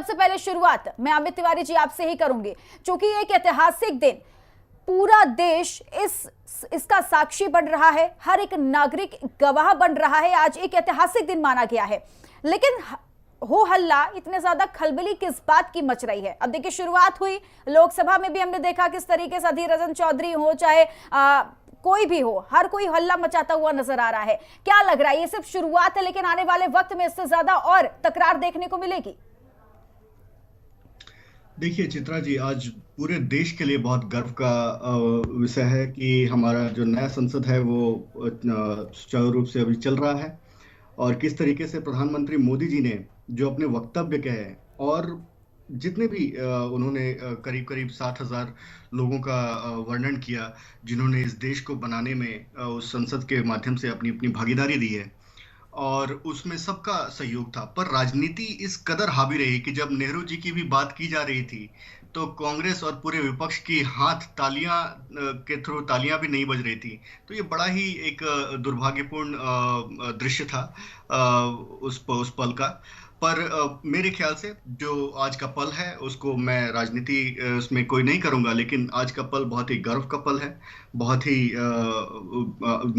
सबसे पहले शुरुआत मैं अमित तिवारी जी आपसे ही करूंगी, क्योंकि एक ऐतिहासिक दिन, पूरा देश इसका साक्षी बन रहा है, हर एक नागरिक गवाह बन रहा है। आज एक ऐतिहासिक दिन माना गया है, लेकिन हो हल्ला, इतने ज्यादा खलबली किस बात की मच रही है? अब देखिए, शुरुआत हुई लोकसभा में भी हमने देखा किस तरीके से अधीर रंजन चौधरी हो चाहे कोई भी हो, हर कोई हल्ला मचाता हुआ नजर आ रहा है। क्या लग रहा है ये सिर्फ शुरुआत है, लेकिन आने वाले वक्त में इससे ज्यादा और तकरार देखने को मिलेगी? देखिए चित्रा जी, आज पूरे देश के लिए बहुत गर्व का विषय है कि हमारा जो नया संसद है वो सुचारू रूप से अभी चल रहा है। और किस तरीके से प्रधानमंत्री मोदी जी ने जो अपने वक्तव्य कहे और जितने भी उन्होंने करीब करीब 7,000 लोगों का वर्णन किया, जिन्होंने इस देश को बनाने में उस संसद के माध्यम से अपनी अपनी भागीदारी दी है, और उसमें सबका सहयोग था। पर राजनीति इस कदर हावी रही कि जब नेहरू जी की भी बात की जा रही थी तो कांग्रेस और पूरे विपक्ष की हाथ तालियां के थ्रू तालियां भी नहीं बज रही थी। तो ये बड़ा ही एक दुर्भाग्यपूर्ण दृश्य था उस पल का। पर मेरे ख्याल से जो आज का पल है उसको मैं राजनीति उसमें कोई नहीं करूंगा, लेकिन आज का पल बहुत ही गर्व का पल है। बहुत ही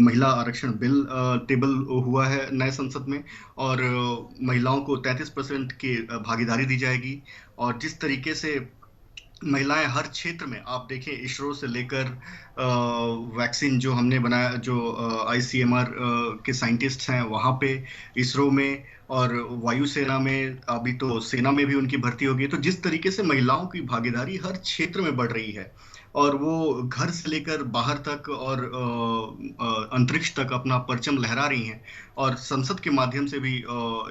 महिला आरक्षण बिल टेबल हुआ है नए संसद में, और महिलाओं को 33% की भागीदारी दी जाएगी। और जिस तरीके से महिलाएं हर क्षेत्र में, आप देखें इसरो से लेकर वैक्सीन जो हमने बनाया, जो आईसीएमआर के साइंटिस्ट हैं वहां पे, इसरो में, और वायुसेना में, अभी तो सेना में भी उनकी भर्ती होगी। तो जिस तरीके से महिलाओं की भागीदारी हर क्षेत्र में बढ़ रही है और वो घर से लेकर बाहर तक और अंतरिक्ष तक अपना परचम लहरा रही हैं, और संसद के माध्यम से भी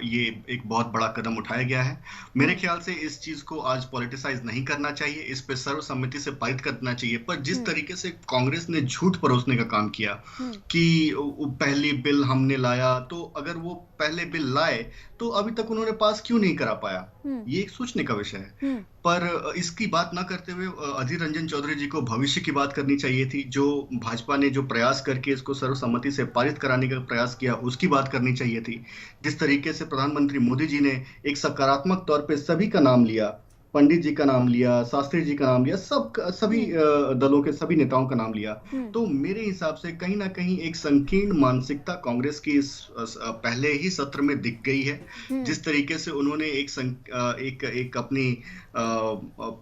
ये एक बहुत बड़ा कदम उठाया गया है। मेरे ख्याल से इस चीज को आज पॉलिटिसाइज नहीं करना चाहिए, इस पे सर्वसम्मति से पारित करना चाहिए। पर जिस तरीके से कांग्रेस ने झूठ परोसने का काम किया कि पहली बिल हमने लाया, तो अगर वो पहले बिल लाए तो अभी तक उन्होंने पास क्यों नहीं करा पाया, ये एक सोचने का विषय है। पर इसकी बात ना करते हुए अधीर रंजन चौधरी जी को भविष्य की बात करनी चाहिए थी। जो भाजपा ने जो प्रयास करके इसको सर्वसम्मति से पारित कराने का प्रयास किया, उसकी बात करनी चाहिए थी। जिस तरीके से प्रधानमंत्री मोदी जी ने एक सकारात्मक तौर पे सभी का नाम लिया, पंडित जी का नाम लिया, शास्त्री जी का नाम लिया, सभी दलों के सभी नेताओं का नाम लिया, तो मेरे हिसाब से कहीं ना कहीं एक संकीर्ण मानसिकता कांग्रेस की इस पहले ही सत्र में दिख गई है। जिस तरीके से उन्होंने एक अपनी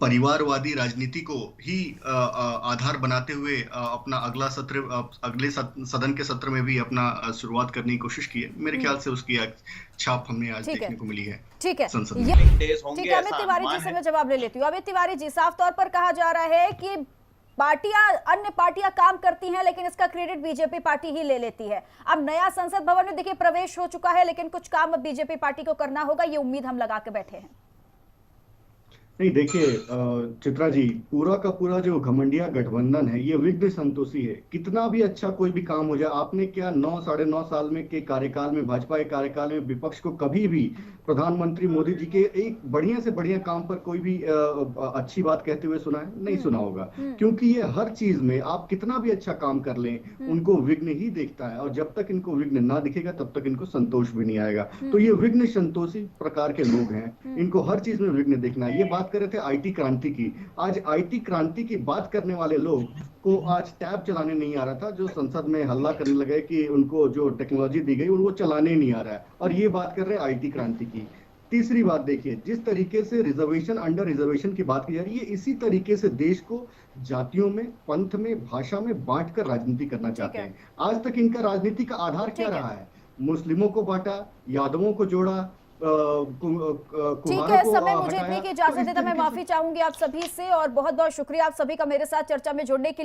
परिवारवादी राजनीति को ही आधार बनाते हुए अपना अगले सदन के सत्र में भी अपना शुरुआत करने की कोशिश की है। मेरे ख्याल से उसकी छाप हमें आज देखने को मिली है। ठीक है, संसद ठीक है। अमित तिवारी जी से मैं जवाब ले लेती हूँ। अमित तिवारी जी, साफ तौर पर कहा जा रहा है कि अन्य पार्टियां काम करती हैं, लेकिन इसका क्रेडिट बीजेपी पार्टी ही ले लेती है। अब नया संसद भवन में देखिए प्रवेश हो चुका है, लेकिन कुछ काम अब बीजेपी पार्टी को करना होगा, ये उम्मीद हम लगा के बैठे हैं। नहीं, देखिए चित्रा जी, पूरा का पूरा जो घमंडिया गठबंधन है ये विघ्न संतोषी है। कितना भी अच्छा कोई भी काम हो जाए, आपने क्या 9 साढ़े 9 साल में के कार्यकाल में, भाजपा के कार्यकाल में, विपक्ष को कभी भी प्रधानमंत्री मोदी जी के एक बढ़िया से बढ़िया काम पर कोई भी अच्छी बात कहते हुए सुना है? नहीं सुना होगा। क्योंकि ये हर चीज में आप कितना भी अच्छा काम कर लें, उनको विघ्न ही देखता है, और जब तक इनको विघ्न ना दिखेगा तब तक इनको संतोष भी नहीं आएगा। तो ये विघ्न संतोषी प्रकार के लोग हैं, इनको हर चीज में विघ्न देखना है। ये बात कर रहे थे आईटी क्रांति की, आज आईटी क्रांति की बात करने वाले लोग को आज टैब चलाने नहीं आ रहा था, जो संसद में हल्ला करने लगे कि उनको जो टेक्नोलॉजी दी गई वो चलाने नहीं आ रहा है, और ये बात कर रहे हैं आईटी क्रांति की। तीसरी बात देखिए, जिस तरीके से रिजर्वेशन अंडर रिजर्वेशन की बात की जा रही है, इसी तरीके से देश को जातियों में, पंथ में, भाषा में बांटकर राजनीति करना चाहते हैं। आज तक इनका राजनीति का आधार क्या रहा है? मुस्लिमों को बांटा, यादवों को जोड़ा, ठीक है, समय मुझे इतनी की इजाजत देता मैं माफी चाहूंगी आप सभी से, और बहुत बहुत शुक्रिया आप सभी का मेरे साथ चर्चा में जुड़ने के लिए।